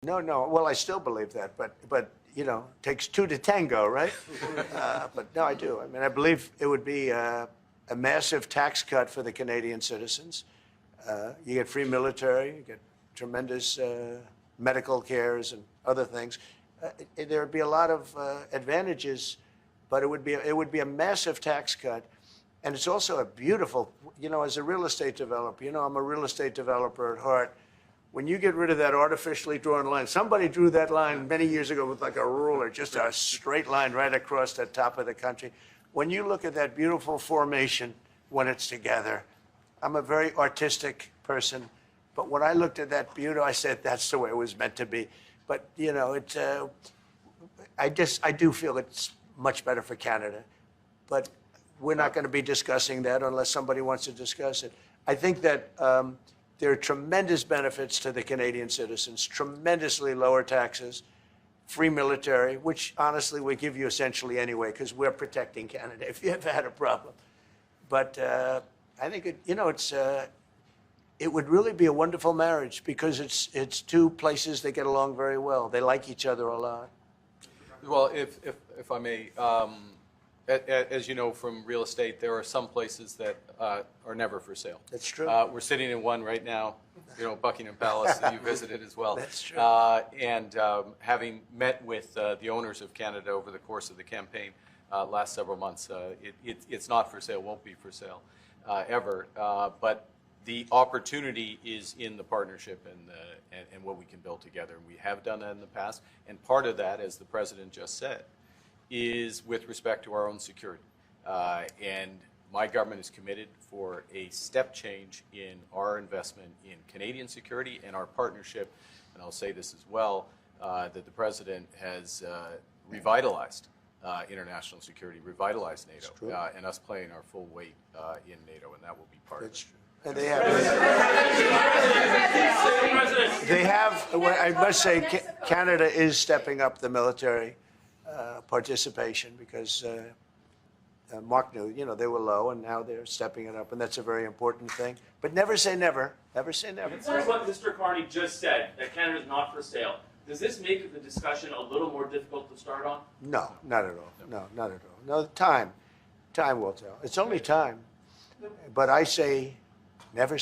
No, no. Well, I still believe that, but you know, it takes two to tango, right? But no, I do. I mean, I believe it would be a massive tax cut for the Canadian citizens. You get free military, you get tremendous medical cares and other things. There would be a lot of advantages, but it would be a massive tax cut. And it's also a beautiful, you know, as a real estate developer, you know, I'm a real estate developer at heart. When you get rid of that artificially drawn line, somebody drew that line many years ago with like a ruler, just a straight line right across the top of the country. When you look at that beautiful formation when it's together, I'm a very artistic person, but when I looked at that beauty, I said, that's the way it was meant to be. But, you know, I do feel it's much better for Canada. But we're not going to be discussing that unless somebody wants to discuss it. I think that there are tremendous benefits to the Canadian citizens, tremendously lower taxes, free military, which honestly we give you essentially anyway because we're protecting Canada if you ever had a problem. But I think it would really be a wonderful marriage because it's two places that get along very well. They like each other a lot. Well, if I may, as you know from real estate, there are some places that are never for sale. That's true. We're sitting in one right now, you know, Buckingham Palace that you visited as well. That's true. And having met with the owners of Canada over the course of the campaign last several months, it's not for sale, won't be for sale ever. But the opportunity is in the partnership and what we can build together. We have done that in the past. And part of that, as the President just said, is with respect to our own security. And my government is committed for a step change in our investment in Canadian security and our partnership, and I'll say this as well, that the President has revitalized international security, revitalized NATO, and us playing our full weight in NATO, and that will be part of it. And they have, I must say, Canada is stepping up the military participation because Mark knew, you know, they were low and now they're stepping it up, and that's a very important thing. But never say never. Never say never. Considering what Mr. Carney just said, that Canada is not for sale, does this make the discussion a little more difficult to start on? No, not at all. No, not at all. No, time will tell. It's only time. But I say never.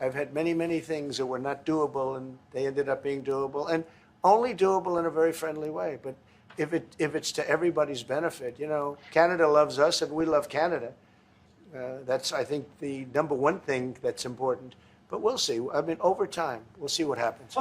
I've had many things that were not doable, and they ended up being doable, and only doable in a very friendly way. But if it's to everybody's benefit, you know, Canada loves us and we love Canada. That's, I think, the #1 thing that's important. But we'll see. I mean, over time, we'll see what happens.